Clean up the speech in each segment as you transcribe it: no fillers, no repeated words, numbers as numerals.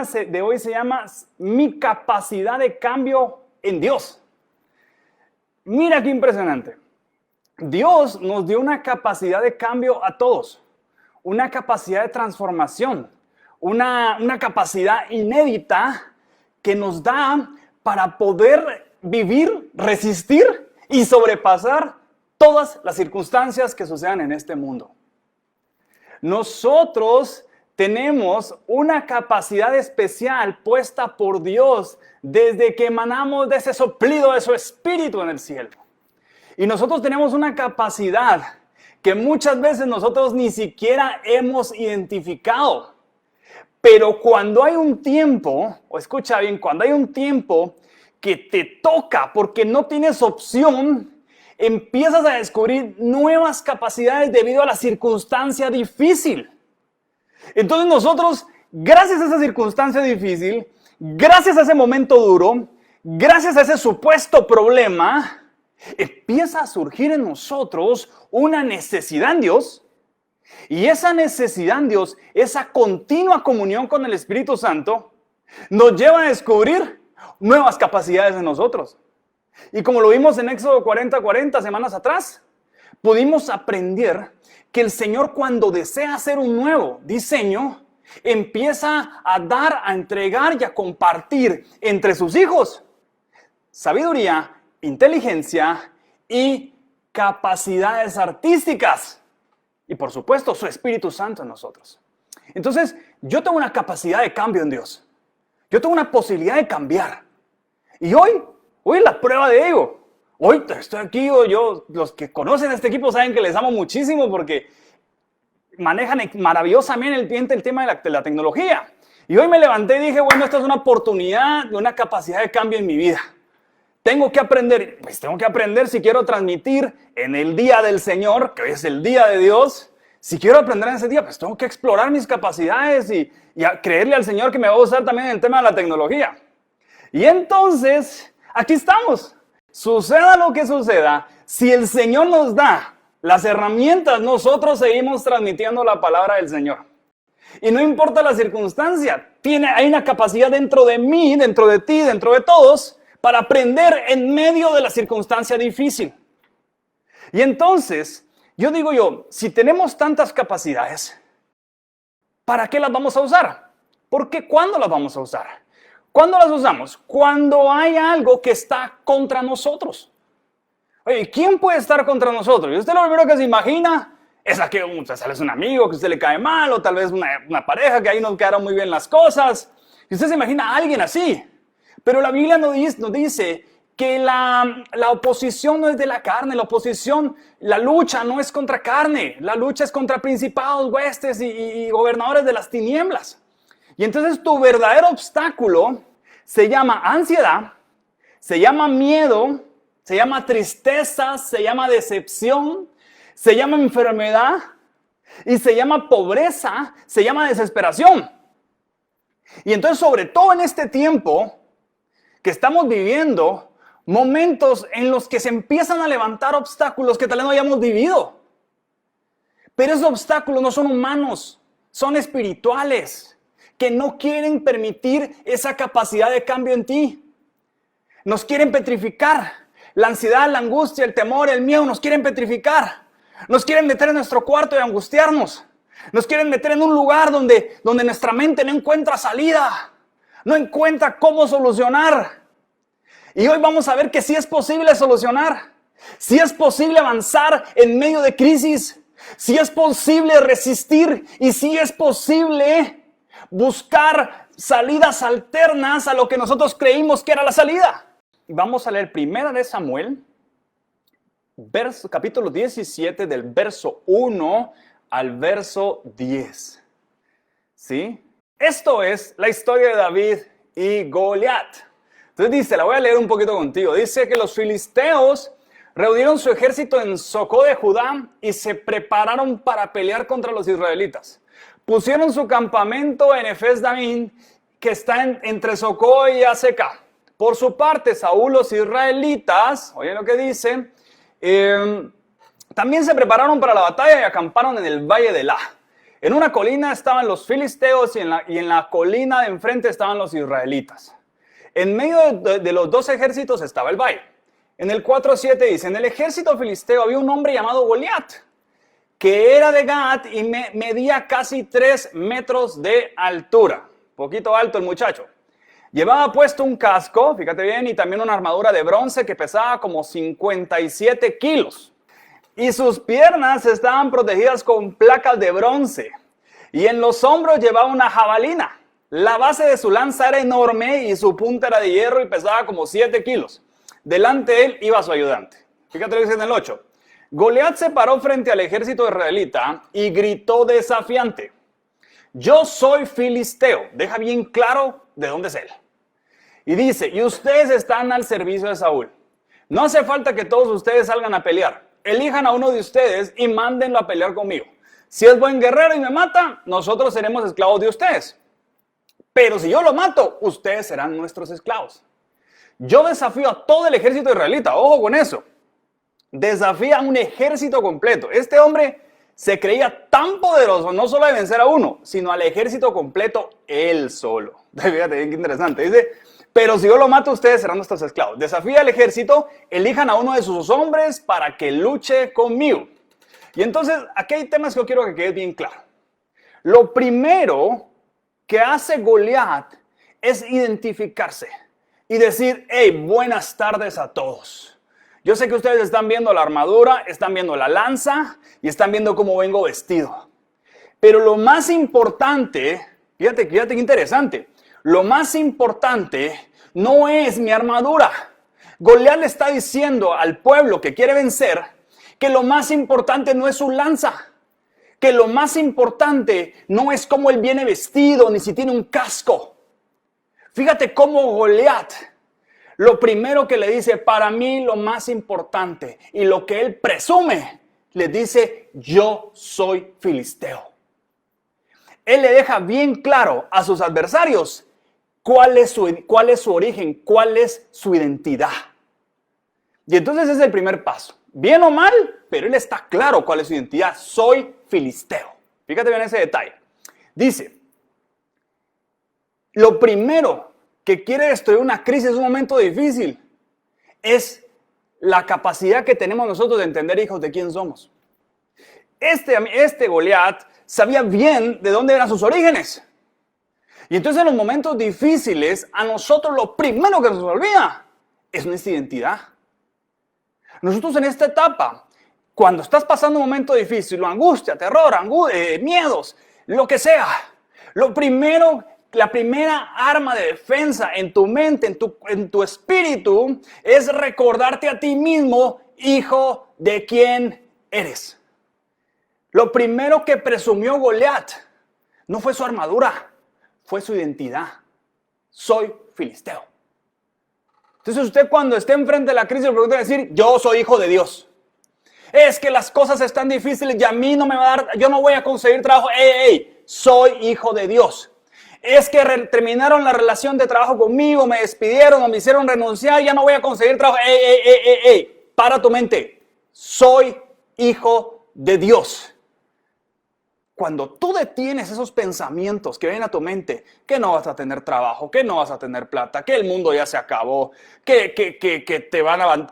tema de hoy se llama Mi capacidad de cambio en Dios. Mira qué impresionante. Dios nos dio una capacidad de cambio a todos, una capacidad de transformación, una capacidad inédita que nos da para poder vivir, resistir y sobrepasar todas las circunstancias que sucedan en este mundo. Nosotros tenemos una capacidad especial puesta por Dios desde que emanamos de ese soplido de su Espíritu en el cielo. Y nosotros tenemos una capacidad que muchas veces nosotros ni siquiera hemos identificado. Pero cuando hay un tiempo, o escucha bien, cuando hay un tiempo que te toca porque no tienes opción, empiezas a descubrir nuevas capacidades debido a la circunstancia difícil. Entonces nosotros, gracias a esa circunstancia difícil, gracias a ese momento duro, gracias a ese supuesto problema, empieza a surgir en nosotros una necesidad en Dios. Y esa necesidad en Dios, esa continua comunión con el Espíritu Santo, nos lleva a descubrir nuevas capacidades en nosotros. Y como lo vimos en Éxodo 40 semanas atrás, pudimos aprender que el Señor, cuando desea hacer un nuevo diseño, empieza a dar, a entregar y a compartir entre sus hijos sabiduría, inteligencia y capacidades artísticas. Y por supuesto, su Espíritu Santo en nosotros. Entonces, yo tengo una capacidad de cambio en Dios. Yo tengo una posibilidad de cambiar. Y hoy es la prueba de ello. Hoy estoy aquí, los que conocen este equipo saben que les amo muchísimo porque manejan maravillosamente el tema de la tecnología. Y hoy me levanté y dije, bueno, esta es una oportunidad de una capacidad de cambio en mi vida. Tengo que aprender, pues tengo que aprender si quiero transmitir en el día del Señor, que hoy es el día de Dios. Si quiero aprender en ese día, pues tengo que explorar mis capacidades y creerle al Señor que me va a usar también en el tema de la tecnología. Y entonces, aquí estamos. Suceda lo que suceda, si el Señor nos da las herramientas, nosotros seguimos transmitiendo la palabra del Señor. Y no importa la circunstancia, hay una capacidad dentro de mí, dentro de ti, dentro de todos, para aprender en medio de la circunstancia difícil. Y entonces, si tenemos tantas capacidades, ¿para qué las vamos a usar? Porque ¿cuándo las vamos a usar? ¿Cuándo las usamos? Cuando hay algo que está contra nosotros. Oye, ¿quién puede estar contra nosotros? Y usted lo primero que se imagina es a que tal vez un amigo que a usted le cae mal, o tal vez una pareja que ahí no quedaron muy bien las cosas. Y usted se imagina a alguien así. Pero la Biblia nos dice que la oposición no es de la carne, la lucha no es contra carne, la lucha es contra principados, huestes y gobernadores de las tinieblas. Y entonces tu verdadero obstáculo se llama ansiedad, se llama miedo, se llama tristeza, se llama decepción, se llama enfermedad y se llama pobreza, se llama desesperación. Y entonces, sobre todo en este tiempo que estamos viviendo, momentos en los que se empiezan a levantar obstáculos que tal vez no hayamos vivido. Pero esos obstáculos no son humanos, son espirituales, que no quieren permitir esa capacidad de cambio en ti. Nos quieren petrificar. La ansiedad, la angustia, el temor, el miedo nos quieren petrificar. Nos quieren meter en nuestro cuarto y angustiarnos. Nos quieren meter en un lugar donde nuestra mente no encuentra salida. No encuentra cómo solucionar. Y hoy vamos a ver que sí es posible solucionar. Sí es posible avanzar en medio de crisis. Sí es posible resistir. Y sí es posible buscar salidas alternas a lo que nosotros creímos que era la salida. Vamos a leer 1 Samuel, capítulo 17, del verso 1 al verso 10. ¿Sí? Esto es la historia de David y Goliat. Entonces dice, la voy a leer un poquito contigo. Dice que los filisteos reunieron su ejército en Socó de Judá y se prepararon para pelear contra los israelitas. Pusieron su campamento en Efes-Damim, que está entre Socó y Azeca. Por su parte, Saúl, los israelitas, oye lo que dice, también se prepararon para la batalla y acamparon en el valle de Elá. En una colina estaban los filisteos y en la colina de enfrente estaban los israelitas. En medio de los dos ejércitos estaba el valle. En el 4:7 dice, en el ejército filisteo había un hombre llamado Goliat, que era de Gat y medía casi 3 metros de altura. Poquito alto el muchacho. Llevaba puesto un casco, fíjate bien, y también una armadura de bronce que pesaba como 57 kilos. Y sus piernas estaban protegidas con placas de bronce. Y en los hombros llevaba una jabalina. La base de su lanza era enorme y su punta era de hierro y pesaba como 7 kilos. Delante de él iba su ayudante. Fíjate lo que dice en el 8. Goliat se paró frente al ejército israelita y gritó desafiante. Yo soy filisteo. Deja bien claro de dónde es él. Y dice, y ustedes están al servicio de Saúl. No hace falta que todos ustedes salgan a pelear. Elijan a uno de ustedes y mándenlo a pelear conmigo. Si es buen guerrero y me mata, nosotros seremos esclavos de ustedes. Pero si yo lo mato, ustedes serán nuestros esclavos. Yo desafío a todo el ejército israelita. Ojo con eso. Desafía a un ejército completo. Este hombre se creía tan poderoso, no solo de vencer a uno, sino al ejército completo él solo. Fíjate bien qué interesante. Dice, pero si yo lo mato, ustedes serán nuestros esclavos. Desafía al ejército, elijan a uno de sus hombres para que luche conmigo. Y entonces, aquí hay temas que yo quiero que quede bien claro. Lo primero que hace Goliat es identificarse y decir, hey, buenas tardes a todos. Yo sé que ustedes están viendo la armadura, están viendo la lanza y están viendo cómo vengo vestido. Pero lo más importante, fíjate qué interesante, lo más importante no es mi armadura. Goliat le está diciendo al pueblo que quiere vencer que lo más importante no es su lanza, que lo más importante no es cómo él viene vestido ni si tiene un casco. Fíjate cómo Goliat, lo primero que le dice, para mí lo más importante y lo que él presume, le dice, yo soy filisteo. Él le deja bien claro a sus adversarios cuál es su origen, cuál es su identidad. Y entonces ese es el primer paso. Bien o mal, pero él está claro cuál es su identidad. Soy filisteo. Fíjate bien ese detalle. Dice, lo primero que quiere destruir una crisis, un momento difícil, es la capacidad que tenemos nosotros de entender, hijos, de quién somos. Este Goliat sabía bien de dónde eran sus orígenes. Y entonces en los momentos difíciles, a nosotros lo primero que nos olvida es nuestra identidad. Nosotros en esta etapa, cuando estás pasando un momento difícil, angustia, terror, miedos, lo que sea, la primera arma de defensa en tu mente, en tu espíritu, es recordarte a ti mismo, hijo, de quién eres. Lo primero que presumió Goliat no fue su armadura, fue su identidad. Soy filisteo. Entonces usted cuando esté enfrente de la crisis, le va a decir, yo soy hijo de Dios. Es que las cosas están difíciles y a mí no me va a dar, yo no voy a conseguir trabajo. Soy hijo de Dios. Es que terminaron la relación de trabajo conmigo, me despidieron o me hicieron renunciar, ya no voy a conseguir trabajo. Para tu mente. Soy hijo de Dios. Cuando tú detienes esos pensamientos que vienen a tu mente, que no vas a tener trabajo, que no vas a tener plata, que el mundo ya se acabó, que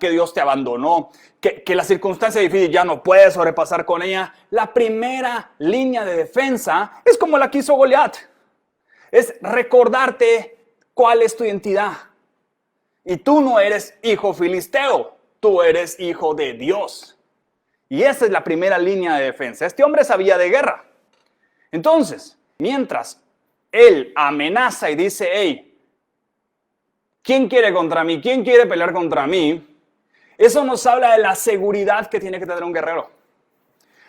Dios te abandonó, que la circunstancia difícil ya no puedes sobrepasar con ella, la primera línea de defensa es como la que hizo Goliat. Es recordarte cuál es tu identidad. Y tú no eres hijo filisteo, tú eres hijo de Dios. Y esa es la primera línea de defensa. Este hombre sabía de guerra. Entonces, mientras él amenaza y dice, hey, ¿quién quiere contra mí? ¿Quién quiere pelear contra mí? Eso nos habla de la seguridad que tiene que tener un guerrero.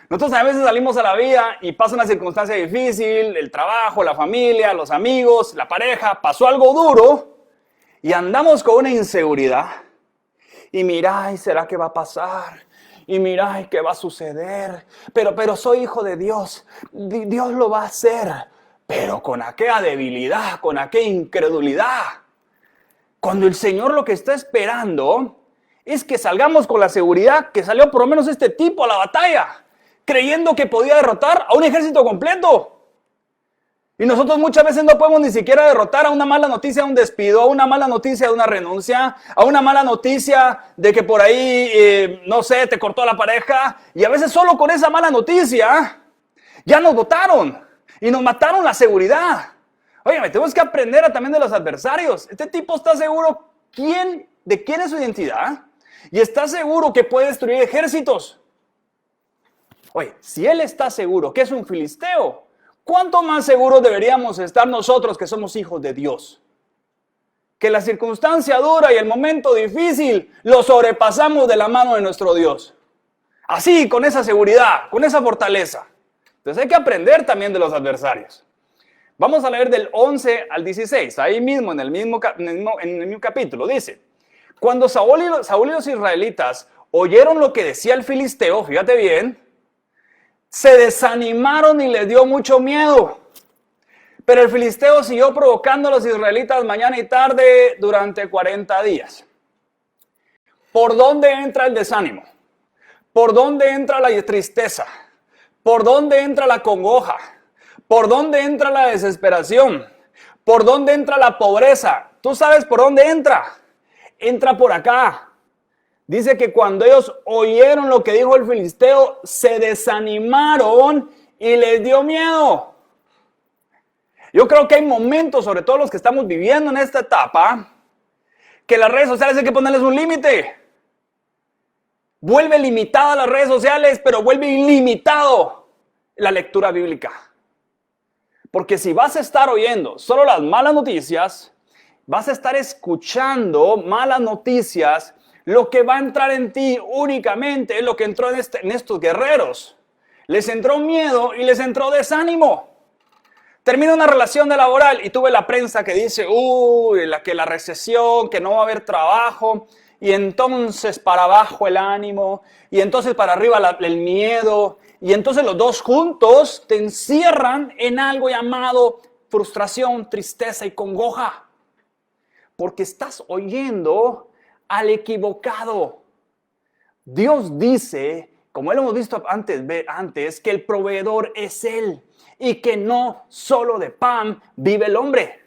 Nosotros a veces salimos a la vida y pasa una circunstancia difícil, el trabajo, la familia, los amigos, la pareja, pasó algo duro y andamos con una inseguridad. Y mira, ¿será que va a pasar? Y mira, ¿qué va a suceder? Pero soy hijo de Dios. Dios lo va a hacer. Pero con aquella debilidad, con aquella incredulidad. Cuando el Señor lo que está esperando es que salgamos con la seguridad que salió por lo menos este tipo a la batalla. creyendo que podía derrotar a un ejército completo. Y nosotros muchas veces no podemos ni siquiera derrotar a una mala noticia de un despido, a una mala noticia de una renuncia, a una mala noticia de que por ahí, no sé, te cortó la pareja. Y a veces solo con esa mala noticia ya nos botaron y nos mataron la seguridad. Oye, tenemos que aprender también de los adversarios. Este tipo está seguro de quién es su identidad y está seguro que puede destruir ejércitos. Oye, si él está seguro que es un filisteo, ¿cuánto más seguros deberíamos estar nosotros que somos hijos de Dios? Que la circunstancia dura y el momento difícil lo sobrepasamos de la mano de nuestro Dios. Así, con esa seguridad, con esa fortaleza. Entonces hay que aprender también de los adversarios. Vamos a leer del 11 al 16, ahí mismo en el mismo capítulo. Dice, cuando Saúl y los israelitas oyeron lo que decía el filisteo, fíjate bien, se desanimaron y les dio mucho miedo. Pero el filisteo siguió provocando a los israelitas mañana y tarde durante 40 días. ¿Por dónde entra el desánimo? ¿Por dónde entra la tristeza? ¿Por dónde entra la congoja? ¿Por dónde entra la desesperación? ¿Por dónde entra la pobreza? ¿Tú sabes por dónde entra? Entra por acá. Dice que cuando ellos oyeron lo que dijo el filisteo, se desanimaron y les dio miedo. Yo creo que hay momentos, sobre todo los que estamos viviendo en esta etapa, que las redes sociales hay que ponerles un límite. Vuelve limitada las redes sociales, pero vuelve ilimitado la lectura bíblica. Porque si vas a estar oyendo solo las malas noticias, vas a estar escuchando malas noticias, lo que va a entrar en ti únicamente es lo que entró en estos guerreros. Les entró miedo y les entró desánimo. Termina una relación laboral y tuve la prensa que dice, que la recesión, que no va a haber trabajo, y entonces para abajo el ánimo, y entonces para arriba el miedo, y entonces los dos juntos te encierran en algo llamado frustración, tristeza y congoja. Porque estás oyendo al equivocado. Dios dice, como lo hemos visto antes, que el proveedor es Él y que no solo de pan vive el hombre.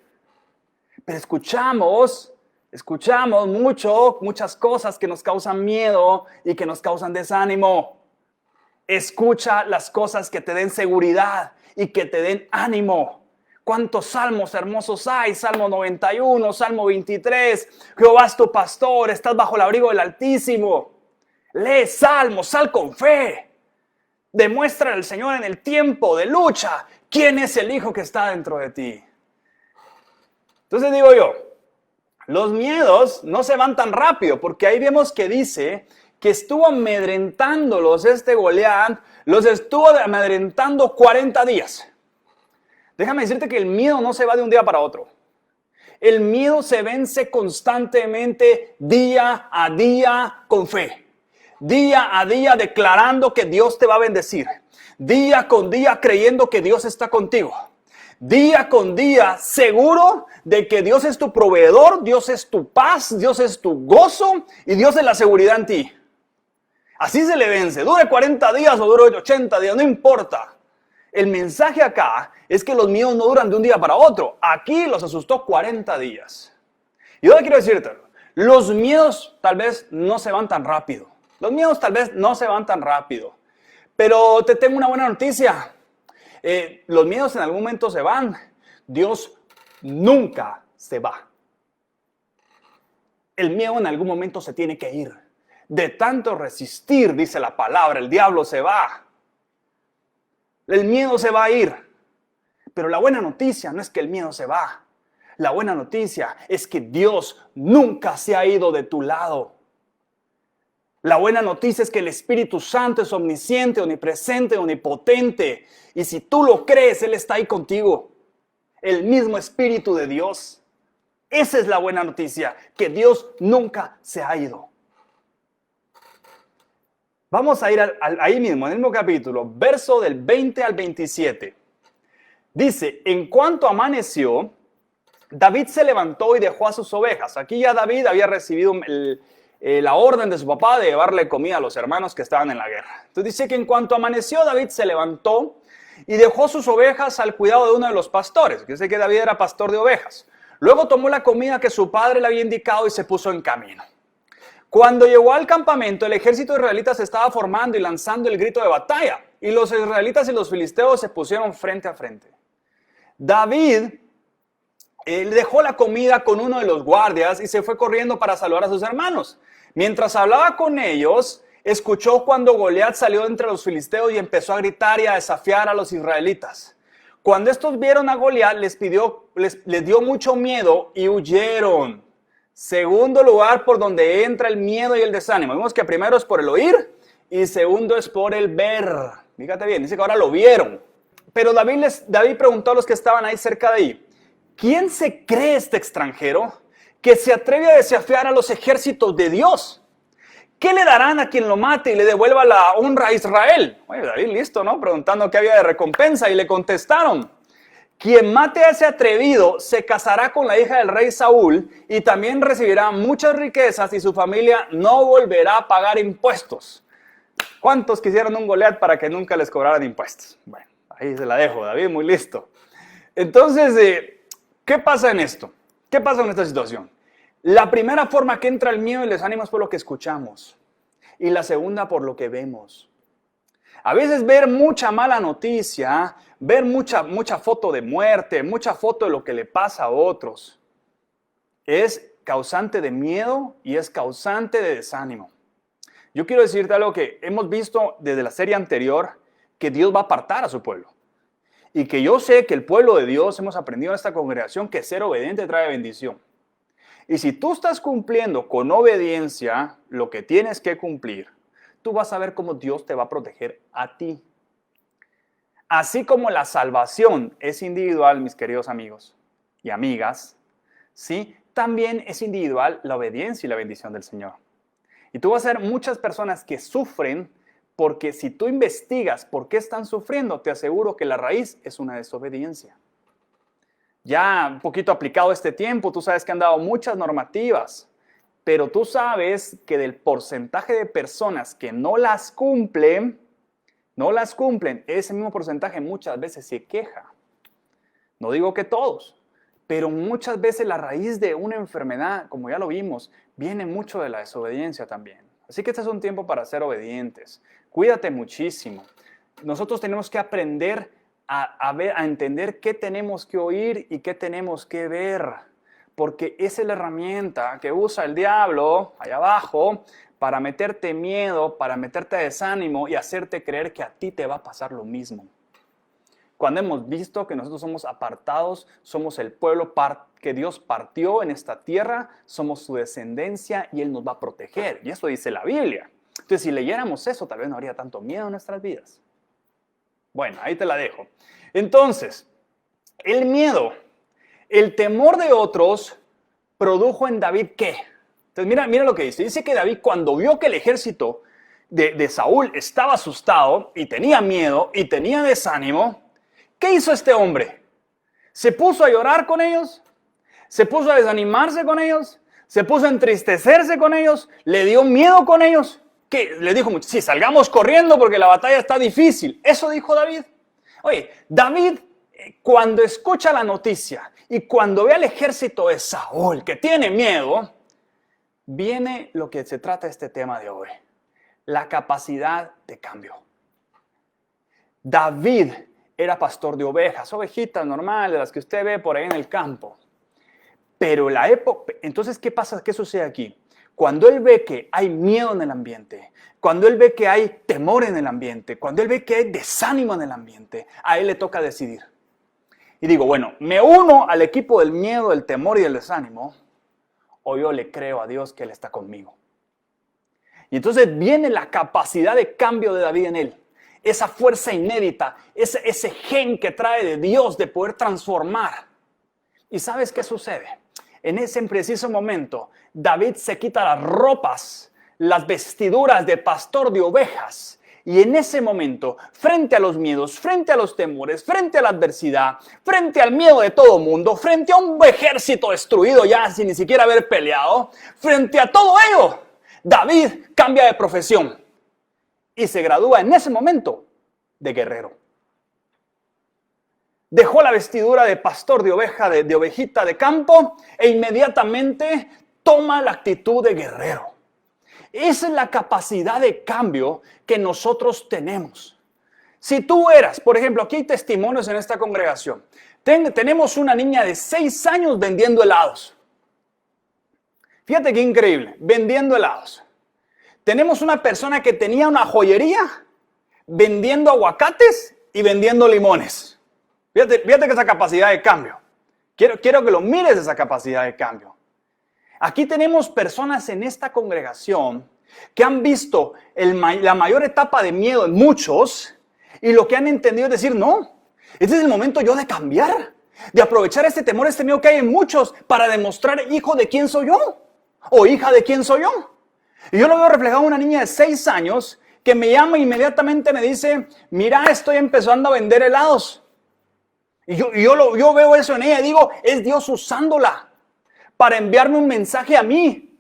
Pero escuchamos muchas cosas que nos causan miedo y que nos causan desánimo. Escucha las cosas que te den seguridad y que te den ánimo. ¿Cuántos salmos hermosos hay? Salmo 91, Salmo 23. Jehová es tu pastor, estás bajo el abrigo del Altísimo. Lee salmos, sal con fe. Demuestra al Señor en el tiempo de lucha quién es el Hijo que está dentro de ti. Entonces digo yo, los miedos no se van tan rápido, porque ahí vemos que dice que estuvo amedrentándolos Goliat, los estuvo amedrentando 40 días. Déjame decirte que el miedo no se va de un día para otro. El miedo se vence constantemente, día a día, con fe. Día a día declarando que Dios te va a bendecir. Día con día creyendo que Dios está contigo. Día con día seguro de que Dios es tu proveedor, Dios es tu paz, Dios es tu gozo y Dios es la seguridad en ti. Así se le vence, dure 40 días o dure 80 días, no importa. El mensaje acá es que los miedos no duran de un día para otro. Aquí los asustó 40 días. Y ahora quiero decirte, los miedos tal vez no se van tan rápido. Pero te tengo una buena noticia. Los miedos en algún momento se van. Dios nunca se va. El miedo en algún momento se tiene que ir. De tanto resistir, dice la palabra, el diablo se va. El miedo se va a ir. Pero la buena noticia no es que el miedo se va. La buena noticia es que Dios nunca se ha ido de tu lado. La buena noticia es que el Espíritu Santo es omnisciente, omnipresente, omnipotente. Y si tú lo crees, Él está ahí contigo. El mismo Espíritu de Dios. Esa es la buena noticia, que Dios nunca se ha ido. Vamos a ir ahí mismo, en el mismo capítulo, verso del 20 al 27. Dice, en cuanto amaneció, David se levantó y dejó a sus ovejas. Aquí ya David había recibido la orden de su papá de llevarle comida a los hermanos que estaban en la guerra. Entonces dice que en cuanto amaneció, David se levantó y dejó sus ovejas al cuidado de uno de los pastores. Dice que David era pastor de ovejas. Luego tomó la comida que su padre le había indicado y se puso en camino. Cuando llegó al campamento, el ejército israelita se estaba formando y lanzando el grito de batalla. Y los israelitas y los filisteos se pusieron frente a frente. David dejó la comida con uno de los guardias y se fue corriendo para saludar a sus hermanos. Mientras hablaba con ellos, escuchó cuando Goliat salió entre los filisteos y empezó a gritar y a desafiar a los israelitas. Cuando estos vieron a Goliat, les dio mucho miedo y huyeron. Segundo lugar, por donde entra el miedo y el desánimo. Vemos que primero es por el oír y segundo es por el ver. Fíjate bien, dice que ahora lo vieron. Pero David preguntó a los que estaban ahí cerca de ahí: ¿quién se cree este extranjero que se atreve a desafiar a los ejércitos de Dios? ¿Qué le darán a quien lo mate y le devuelva la honra a Israel? Oye, David listo, ¿no? Preguntando qué había de recompensa y le contestaron: quien mate a ese atrevido se casará con la hija del rey Saúl y también recibirá muchas riquezas y su familia no volverá a pagar impuestos. ¿Cuántos quisieron un Goliat para que nunca les cobraran impuestos? Bueno, ahí se la dejo, David, muy listo. Entonces, ¿qué pasa en esto? ¿Qué pasa en esta situación? La primera forma que entra el miedo y el desánimo es por lo que escuchamos. Y la segunda por lo que vemos. A veces ver mucha mala noticia, ver mucha foto de muerte, mucha foto de lo que le pasa a otros, es causante de miedo y es causante de desánimo. Yo quiero decirte algo que hemos visto desde la serie anterior, que Dios va a apartar a su pueblo. Y que yo sé que el pueblo de Dios hemos aprendido en esta congregación que ser obediente trae bendición. Y si tú estás cumpliendo con obediencia lo que tienes que cumplir, tú vas a ver cómo Dios te va a proteger a ti. Así como la salvación es individual, mis queridos amigos y amigas, ¿sí? También es individual la obediencia y la bendición del Señor. Y tú vas a ver muchas personas que sufren porque si tú investigas por qué están sufriendo, te aseguro que la raíz es una desobediencia. Ya un poquito aplicado este tiempo, tú sabes que han dado muchas normativas, pero tú sabes que del porcentaje de personas que no las cumplen, ese mismo porcentaje muchas veces se queja. No digo que todos, pero muchas veces la raíz de una enfermedad, como ya lo vimos, viene mucho de la desobediencia también. Así que este es un tiempo para ser obedientes. Cuídate muchísimo. Nosotros tenemos que aprender a entender qué tenemos que oír y qué tenemos que ver. Porque esa es la herramienta que usa el diablo, allá abajo, para meterte miedo, para meterte desánimo y hacerte creer que a ti te va a pasar lo mismo. Cuando hemos visto que nosotros somos apartados, somos el pueblo que Dios partió en esta tierra, somos su descendencia y Él nos va a proteger. Y eso dice la Biblia. Entonces, si leyéramos eso, tal vez no habría tanto miedo en nuestras vidas. Bueno, ahí te la dejo. Entonces, el miedo, el temor de otros produjo en David ¿qué? Entonces, mira lo que dice. Dice que David, cuando vio que el ejército de Saúl estaba asustado y tenía miedo y tenía desánimo, ¿qué hizo este hombre? ¿Se puso a llorar con ellos? ¿Se puso a desanimarse con ellos? ¿Se puso a entristecerse con ellos? ¿Le dio miedo con ellos? ¿Qué? Le dijo, sí, salgamos corriendo porque la batalla está difícil. Eso dijo David. Oye, David, cuando escucha la noticia y cuando ve al ejército de Saúl que tiene miedo, viene lo que se trata este tema de hoy. La capacidad de cambio. David era pastor de ovejas, ovejitas normales, de las que usted ve por ahí en el campo. Pero entonces, ¿qué pasa? ¿Qué sucede aquí? Cuando él ve que hay miedo en el ambiente, cuando él ve que hay temor en el ambiente, cuando él ve que hay desánimo en el ambiente, a él le toca decidir. Y digo, bueno, ¿me uno al equipo del miedo, del temor y del desánimo? ¿O yo le creo a Dios que Él está conmigo? Y entonces viene la capacidad de cambio de David en él. Esa fuerza inédita, ese gen que trae de Dios de poder transformar. ¿Y sabes qué sucede? En ese preciso momento, David se quita las ropas, las vestiduras de pastor de ovejas. Y en ese momento, frente a los miedos, frente a los temores, frente a la adversidad, frente al miedo de todo mundo, frente a un ejército destruido ya sin ni siquiera haber peleado, frente a todo ello, David cambia de profesión y se gradúa en ese momento de guerrero. Dejó la vestidura de pastor de oveja, de ovejita de campo, e inmediatamente toma la actitud de guerrero. Esa es la capacidad de cambio que nosotros tenemos. Si tú eras, por ejemplo, aquí hay testimonios en esta congregación. Tenemos una niña de 6 años vendiendo helados. Fíjate qué increíble, vendiendo helados. Tenemos una persona que tenía una joyería vendiendo aguacates y vendiendo limones. Fíjate que esa capacidad de cambio. Quiero que lo mires, esa capacidad de cambio. Aquí tenemos personas en esta congregación que han visto la mayor etapa de miedo en muchos y lo que han entendido es decir, no, este es el momento yo de cambiar, de aprovechar este temor, este miedo que hay en muchos para demostrar hijo de quién soy yo o hija de quién soy yo. Y yo lo veo reflejado en una niña de 6 años que me llama e inmediatamente me dice, mira, estoy empezando a vender helados. Y yo veo eso en ella y digo, es Dios usándola para enviarme un mensaje a mí.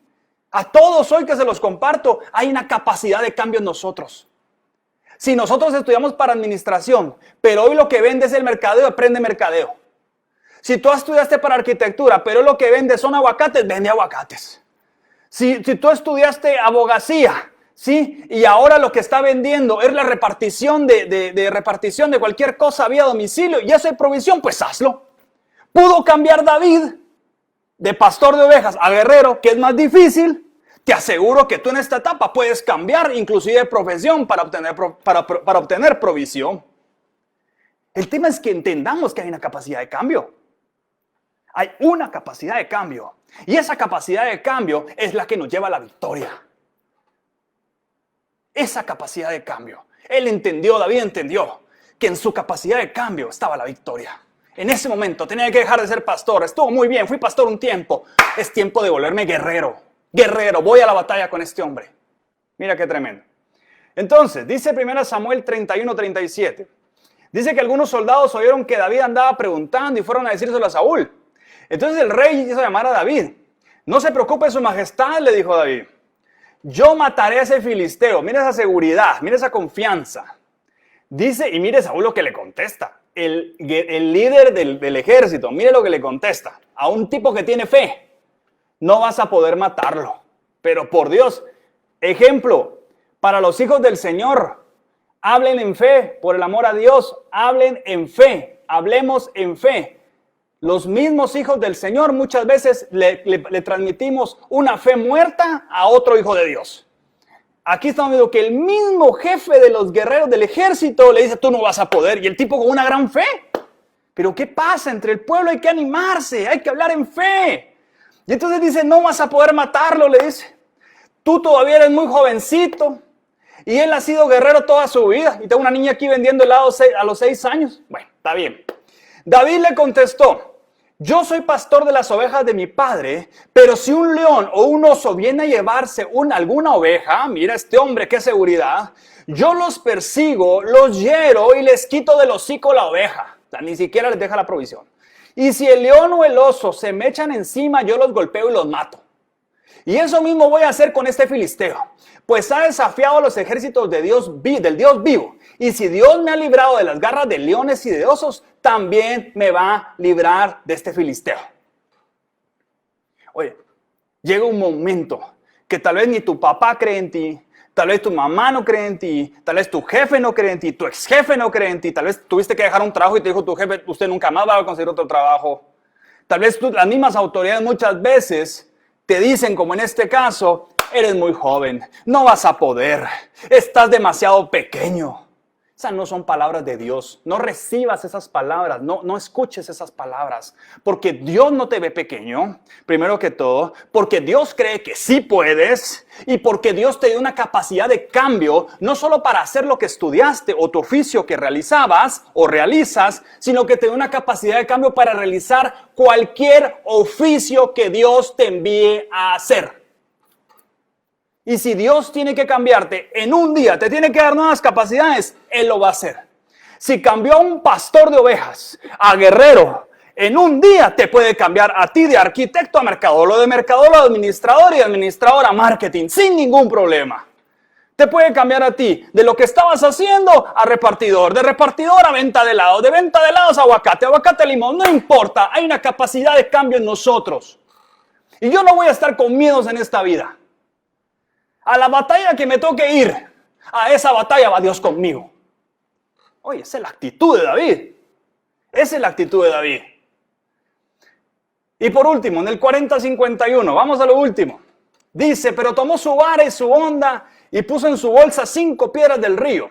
A todos hoy que se los comparto, hay una capacidad de cambio en nosotros. Si nosotros estudiamos para administración, pero hoy lo que vende es el mercadeo, aprende mercadeo. Si tú estudiaste para arquitectura, pero lo que vende son aguacates, vende aguacates. Si tú estudiaste abogacía, ¿sí? Y ahora lo que está vendiendo es la repartición de cualquier cosa vía domicilio y eso es provisión, pues hazlo. Pudo cambiar David de pastor de ovejas a guerrero, que es más difícil. Te aseguro que tú en esta etapa puedes cambiar inclusive de profesión para obtener provisión. El tema es que entendamos que hay una capacidad de cambio. Hay una capacidad de cambio. Y esa capacidad de cambio es la que nos lleva a la victoria. Esa capacidad de cambio. David entendió que en su capacidad de cambio estaba la victoria. En ese momento tenía que dejar de ser pastor. Estuvo muy bien, fui pastor un tiempo. Es tiempo de volverme guerrero. Guerrero, voy a la batalla con este hombre. Mira qué tremendo. Entonces, dice 1 Samuel 31:37. Dice que algunos soldados oyeron que David andaba preguntando y fueron a decírselo a Saúl. Entonces el rey hizo llamar a David. No se preocupe su majestad, le dijo David. Yo mataré a ese filisteo. Mira esa seguridad, mira esa confianza. Dice, y mire Saúl lo que le contesta. El líder del ejército, mire lo que le contesta. A un tipo que tiene fe. No vas a poder matarlo. Pero por Dios, ejemplo, para los hijos del Señor, hablen en fe, por el amor a Dios, hablen en fe, hablemos en fe. Los mismos hijos del Señor muchas veces le transmitimos una fe muerta a otro hijo de Dios. Aquí estamos viendo que el mismo jefe de los guerreros del ejército le dice, tú no vas a poder, y el tipo con una gran fe. Pero ¿qué pasa? Entre el pueblo hay que animarse, hay que hablar en fe. Y entonces dice, no vas a poder matarlo, le dice. Tú todavía eres muy jovencito. Y él ha sido guerrero toda su vida. Y tengo una niña aquí vendiendo helados a los 6 años. Bueno, está bien. David le contestó, yo soy pastor de las ovejas de mi padre, pero si un león o un oso viene a llevarse alguna oveja, mira este hombre, qué seguridad, yo los persigo, los hiero y les quito del hocico la oveja. O sea, ni siquiera les deja la provisión. Y si el león o el oso se me echan encima, yo los golpeo y los mato. Y eso mismo voy a hacer con este filisteo, pues ha desafiado a los ejércitos del Dios vivo. Y si Dios me ha librado de las garras de leones y de osos, también me va a librar de este filisteo. Oye, llega un momento que tal vez ni tu papá cree en ti, tal vez tu mamá no cree en ti, tal vez tu jefe no cree en ti, tu ex jefe no cree en ti, tal vez tuviste que dejar un trabajo y te dijo tu jefe, usted nunca más va a conseguir otro trabajo. Tal vez las mismas autoridades muchas veces te dicen, como en este caso, eres muy joven, no vas a poder, estás demasiado pequeño. Esas no son palabras de Dios. No recibas esas palabras, no escuches esas palabras. Porque Dios no te ve pequeño, primero que todo. Porque Dios cree que sí puedes. Y porque Dios te dio una capacidad de cambio, no solo para hacer lo que estudiaste o tu oficio que realizabas o realizas, sino que te dio una capacidad de cambio para realizar cualquier oficio que Dios te envíe a hacer. Y si Dios tiene que cambiarte en un día, te tiene que dar nuevas capacidades, Él lo va a hacer. Si cambió a un pastor de ovejas a guerrero en un día te puede cambiar a ti de arquitecto a mercadólogo, de mercadólogo a administrador y de administrador a marketing, sin ningún problema. Te puede cambiar a ti de lo que estabas haciendo a repartidor, de repartidor a venta de helados, de venta de helados a aguacate, aguacate a limón, no importa, hay una capacidad de cambio en nosotros. Y yo no voy a estar con miedos en esta vida. A la batalla que me toque ir, a esa batalla va Dios conmigo. Oye, esa es la actitud de David. Esa es la actitud de David. Y por último, en el 40-51, vamos a lo último. Dice, pero tomó su vara y su honda y puso en su bolsa 5 piedras del río.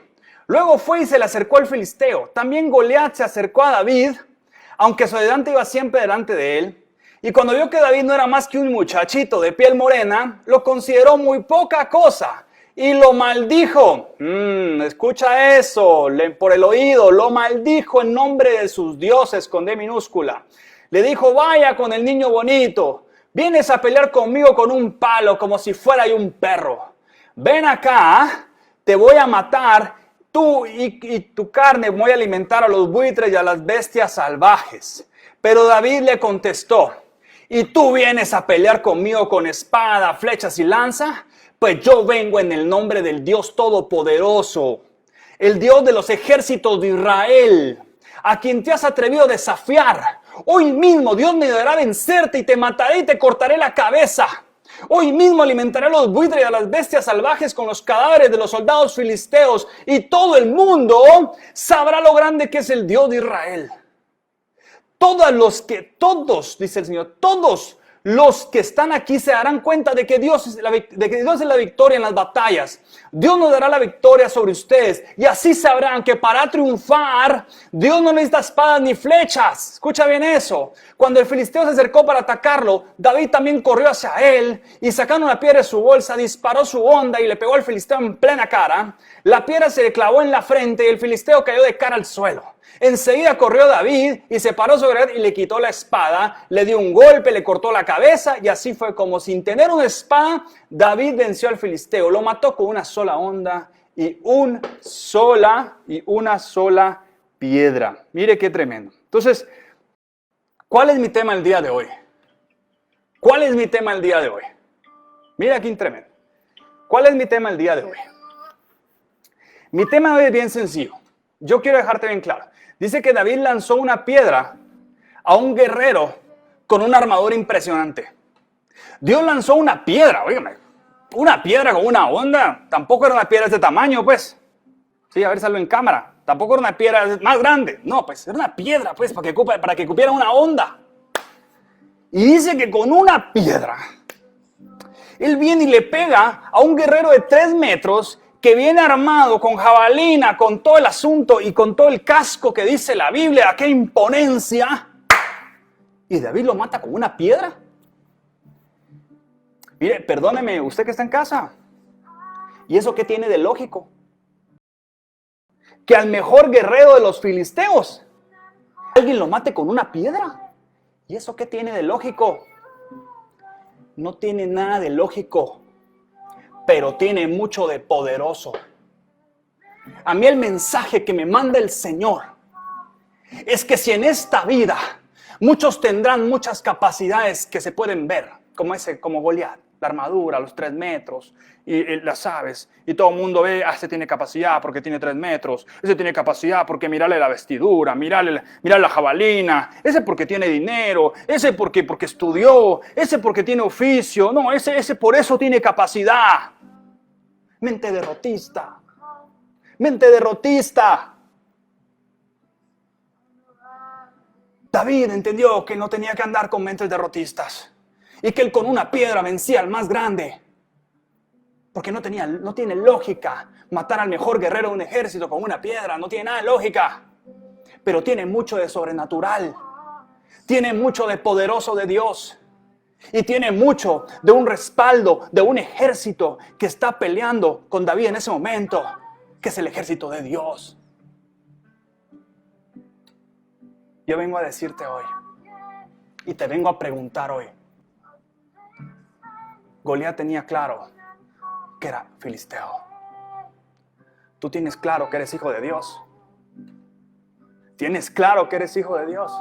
Luego fue y se le acercó al filisteo. También Goliat se acercó a David, aunque su ayudante iba siempre delante de él. Y cuando vio que David no era más que un muchachito de piel morena, lo consideró muy poca cosa y lo maldijo. Escucha eso, por el oído, lo maldijo en nombre de sus dioses con D minúscula. Le dijo, vaya con el niño bonito, vienes a pelear conmigo con un palo como si fuera yo un perro. Ven acá, te voy a matar, tú y tu carne voy a alimentar a los buitres y a las bestias salvajes. Pero David le contestó, ¿y tú vienes a pelear conmigo con espada, flechas y lanza? Pues yo vengo en el nombre del Dios Todopoderoso, el Dios de los ejércitos de Israel, a quien te has atrevido a desafiar. Hoy mismo Dios me dará a vencerte y te mataré y te cortaré la cabeza. Hoy mismo alimentaré a los buitres y a las bestias salvajes con los cadáveres de los soldados filisteos y todo el mundo sabrá lo grande que es el Dios de Israel. Todos, dice el Señor, todos los que están aquí se darán cuenta de que Dios es la victoria en las batallas. Dios nos dará la victoria sobre ustedes y así sabrán que para triunfar Dios no necesita espadas ni flechas. Escucha bien eso. Cuando el filisteo se acercó para atacarlo, David también corrió hacia él y sacando una piedra de su bolsa disparó su honda y le pegó al filisteo en plena cara. La piedra se le clavó en la frente y el filisteo cayó de cara al suelo. Enseguida corrió David y se paró sobre él y le quitó la espada, le dio un golpe, le cortó la cabeza y así fue como sin tener una espada, David venció al filisteo, lo mató con una sola honda y una sola piedra. Mire qué tremendo. Entonces, ¿cuál es mi tema el día de hoy? ¿Cuál es mi tema el día de hoy? Mira aquí tremendo. ¿Cuál es mi tema el día de hoy? Mi tema de hoy es bien sencillo. Yo quiero dejarte bien claro. Dice que David lanzó una piedra a un guerrero con una armadura impresionante. Dios lanzó una piedra, oígame, una piedra con una onda. Tampoco era una piedra de este tamaño, pues. Sí, a ver, salgo en cámara. Tampoco era una piedra más grande. No, pues era una piedra, pues, para que cupiera una onda. Y dice que con una piedra, él viene y le pega a un guerrero de 3 metros que viene armado con jabalina, con todo el asunto y con todo el casco que dice la Biblia, qué imponencia. Y David lo mata con una piedra. Mire, perdóneme, usted que está en casa. ¿Y eso qué tiene de lógico? Que al mejor guerrero de los filisteos, alguien lo mate con una piedra. ¿Y eso qué tiene de lógico? No tiene nada de lógico, pero tiene mucho de poderoso. A mí el mensaje que me manda el Señor es que si en esta vida muchos tendrán muchas capacidades que se pueden ver, como Goliat, la armadura, los 3 metros, y las aves, y todo el mundo ve, ese tiene capacidad porque tiene 3 metros, ese tiene capacidad porque mírale la vestidura, mírale la jabalina, ese porque tiene dinero, ese porque estudió, ese porque tiene oficio, no, ese por eso tiene capacidad. Mente derrotista. Mente derrotista. David entendió que no tenía que andar con mentes derrotistas y que él con una piedra vencía al más grande. Porque no tiene lógica matar al mejor guerrero de un ejército con una piedra. No tiene nada de lógica. Pero tiene mucho de sobrenatural. Tiene mucho de poderoso de Dios. Y tiene mucho de un respaldo, de un ejército que está peleando con David en ese momento, que es el ejército de Dios. Yo vengo a decirte hoy, y te vengo a preguntar hoy. Goliat tenía claro que era filisteo. Tú tienes claro que eres hijo de Dios. Tienes claro que eres hijo de Dios.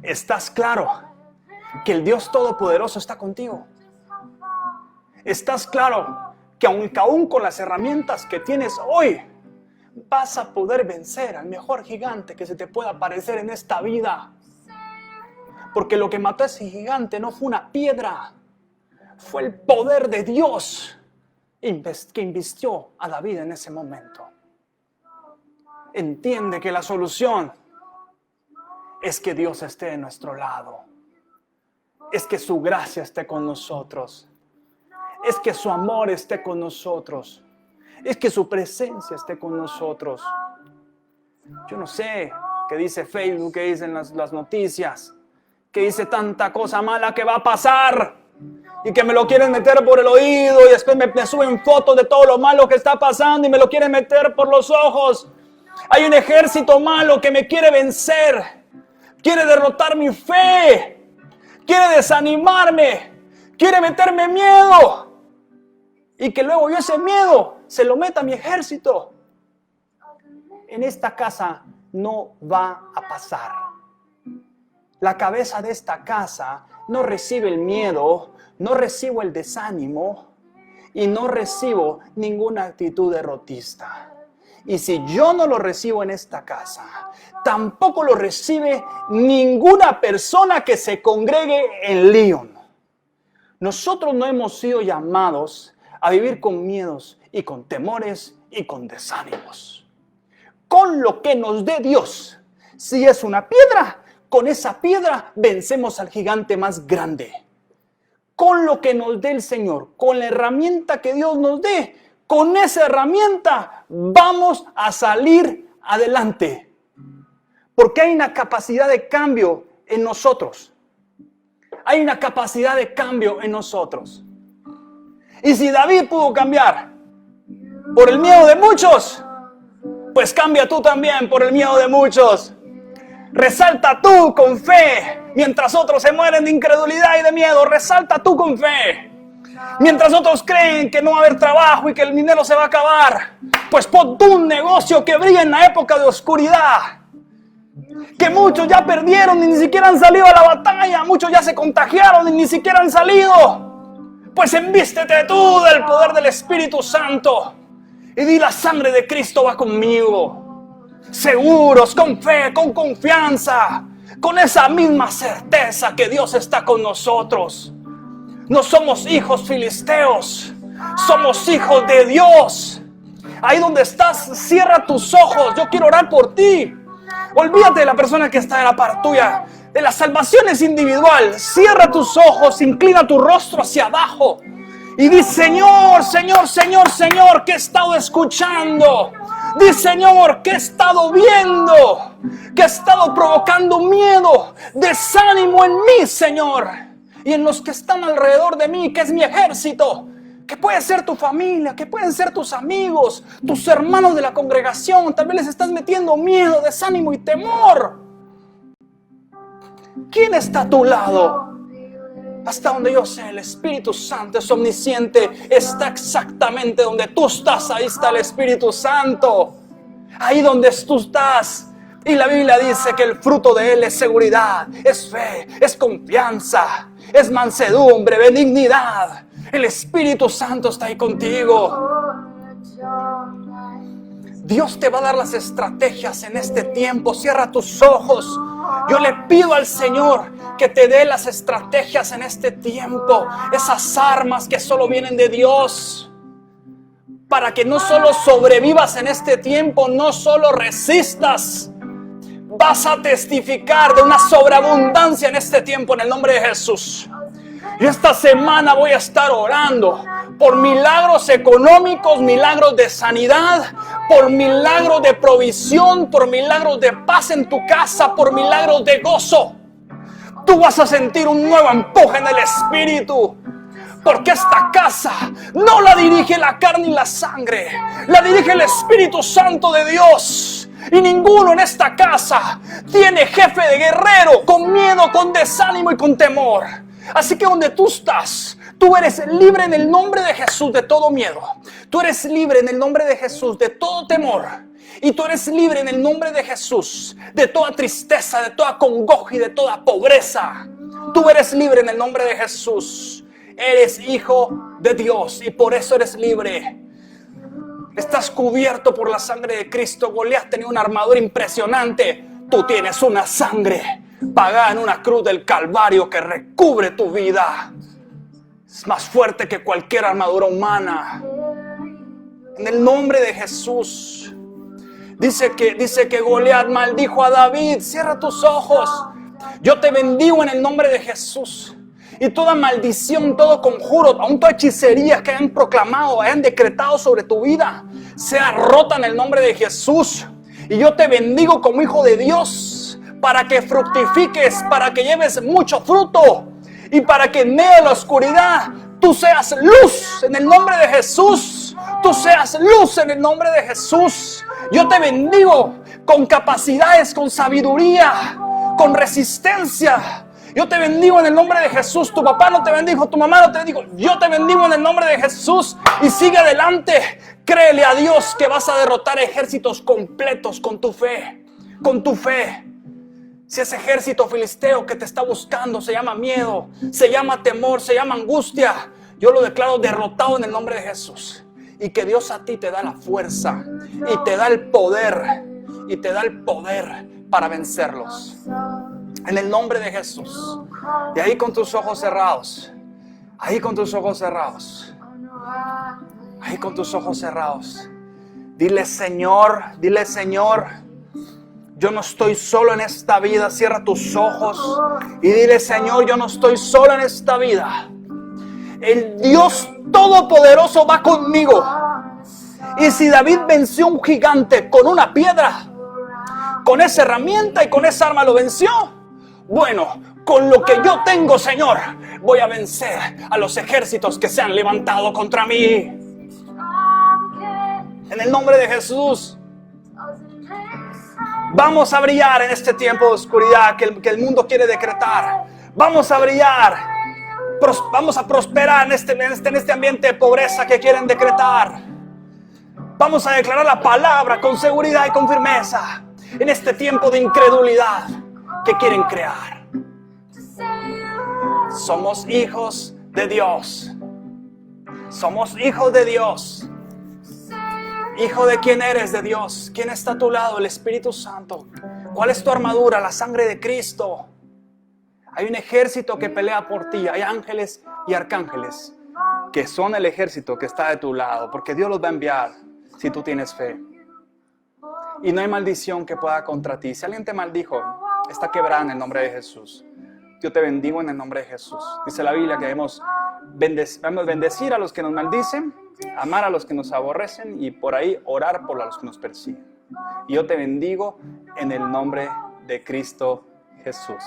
¿Estás claro que el Dios Todopoderoso está contigo? ¿Estás claro que aún con las herramientas que tienes hoy, vas a poder vencer al mejor gigante que se te pueda aparecer en esta vida? Porque lo que mató a ese gigante no fue una piedra, fue el poder de Dios que invistió a David en ese momento. Entiende que la solución es que Dios esté de nuestro lado. Es que su gracia esté con nosotros. Es que su amor esté con nosotros. Es que su presencia esté con nosotros. Yo no sé qué dice Facebook, qué dicen las noticias, qué dice tanta cosa mala que va a pasar y que me lo quieren meter por el oído y después me suben fotos de todo lo malo que está pasando y me lo quieren meter por los ojos. Hay un ejército malo que me quiere vencer, quiere derrotar mi fe, quiere desanimarme, quiere meterme miedo y que luego yo ese miedo se lo meta a mi ejército. En esta casa no va a pasar. La cabeza de esta casa no recibe el miedo, no recibo el desánimo y no recibo ninguna actitud derrotista. Y si yo no lo recibo en esta casa, tampoco lo recibe ninguna persona que se congregue en Lyon. Nosotros no hemos sido llamados a vivir con miedos y con temores y con desánimos. Con lo que nos dé Dios, si es una piedra, con esa piedra vencemos al gigante más grande. Con lo que nos dé el Señor, con la herramienta que Dios nos dé, con esa herramienta vamos a salir adelante. Porque hay una capacidad de cambio en nosotros. Hay una capacidad de cambio en nosotros. Y si David pudo cambiar por el miedo de muchos, pues cambia tú también por el miedo de muchos. Resalta tú con fe, mientras otros se mueren de incredulidad y de miedo. Resalta tú con fe. Mientras otros creen que no va a haber trabajo y que el dinero se va a acabar, pues pon tú un negocio que brille en la época de oscuridad. Que muchos ya perdieron y ni siquiera han salido a la batalla. Muchos ya se contagiaron y ni siquiera han salido. Pues envístete tú del poder del Espíritu Santo y di: la sangre de Cristo va conmigo. Seguros, con fe, con confianza, con esa misma certeza que Dios está con nosotros. No somos hijos filisteos, somos hijos de Dios. Ahí donde estás, cierra tus ojos. Yo quiero orar por ti. Olvídate de la persona que está de la par tuya. De la salvación es individual. Cierra tus ojos, inclina tu rostro hacia abajo y di: Señor, Señor, Señor, Señor, que he estado escuchando. Di: Señor, que he estado viendo, que he estado provocando miedo, desánimo en mí, Señor, y en los que están alrededor de mí, que es mi ejército, que puede ser tu familia, que pueden ser tus amigos, tus hermanos de la congregación. Tal vez les estás metiendo miedo, desánimo y temor. ¿Quién está a tu lado? Hasta donde yo sé, el Espíritu Santo es omnisciente. Está exactamente donde tú estás. Ahí está el Espíritu Santo. Ahí donde tú estás. Y la Biblia dice que el fruto de Él es seguridad, es fe, es confianza, es mansedumbre, benignidad. El Espíritu Santo está ahí contigo. Dios te va a dar las estrategias en este tiempo. Cierra tus ojos. Yo le pido al Señor que te dé las estrategias en este tiempo. Esas armas que solo vienen de Dios. Para que no solo sobrevivas en este tiempo, no solo resistas. Vas a testificar de una sobreabundancia en este tiempo en el nombre de Jesús. Y esta semana voy a estar orando por milagros económicos, milagros de sanidad, por milagros de provisión, por milagros de paz en tu casa, por milagros de gozo. Tú vas a sentir un nuevo empuje en el Espíritu. Porque esta casa no la dirige la carne y la sangre, la dirige el Espíritu Santo de Dios. Y ninguno en esta casa tiene jefe de guerrero con miedo, con desánimo y con temor. Así que donde tú estás, tú eres libre en el nombre de Jesús de todo miedo. Tú eres libre en el nombre de Jesús de todo temor. Y tú eres libre en el nombre de Jesús de toda tristeza, de toda congoja y de toda pobreza. Tú eres libre en el nombre de Jesús. Eres hijo de Dios y por eso eres libre. Estás cubierto por la sangre de Cristo. Goliat tenía una armadura impresionante. Tú tienes una sangre pagada en una cruz del Calvario que recubre tu vida. Es más fuerte que cualquier armadura humana. En el nombre de Jesús. Dice que Goliat maldijo a David. Cierra tus ojos. Yo te bendigo en el nombre de Jesús. Y toda maldición, todo conjuro, aun toda hechicería que hayan proclamado, hayan decretado sobre tu vida, sea rota en el nombre de Jesús. Y yo te bendigo como hijo de Dios, para que fructifiques, para que lleves mucho fruto, y para que en medio de la oscuridad tú seas luz en el nombre de Jesús. Tú seas luz en el nombre de Jesús. Yo te bendigo con capacidades, con sabiduría, con resistencia. Yo te bendigo en el nombre de Jesús. Tu papá no te bendijo, tu mamá no te bendijo. Yo te bendigo en el nombre de Jesús. Y sigue adelante. Créele a Dios que vas a derrotar ejércitos completos con tu fe. Con tu fe. Si ese ejército filisteo que te está buscando se llama miedo, se llama temor, se llama angustia, yo lo declaro derrotado en el nombre de Jesús. Y que Dios a ti te da la fuerza y te da el poder. Y te da el poder para vencerlos. En el nombre de Jesús. Y ahí con tus ojos cerrados. Ahí con tus ojos cerrados. Ahí con tus ojos cerrados. Dile, Señor, yo no estoy solo en esta vida. Cierra tus ojos y dile, Señor, yo no estoy solo en esta vida. El Dios Todopoderoso va conmigo. Y si David venció a un gigante con una piedra, con esa herramienta y con esa arma lo venció, bueno, con lo que yo tengo, Señor, voy a vencer a los ejércitos que se han levantado contra mí. En el nombre de Jesús. Vamos a brillar en este tiempo de oscuridad que el mundo quiere decretar. Vamos a brillar. Vamos a prosperar en este ambiente de pobreza que quieren decretar. Vamos a declarar la palabra con seguridad y con firmeza en este tiempo de incredulidad que quieren crear. Somos hijos de Dios. Somos hijos de Dios. Hijo de quién eres, de Dios. ¿Quién está a tu lado? El Espíritu Santo. ¿Cuál es tu armadura? La sangre de Cristo. Hay un ejército que pelea por ti. Hay ángeles y arcángeles que son el ejército que está de tu lado, porque Dios los va a enviar si tú tienes fe. Y no hay maldición que pueda contra ti. Si alguien te maldijo, está quebrada en el nombre de Jesús. Yo te bendigo en el nombre de Jesús. Dice la Biblia que debemos bendecir a los que nos maldicen, amar a los que nos aborrecen y por ahí orar por los que nos persiguen. Y yo te bendigo en el nombre de Cristo Jesús.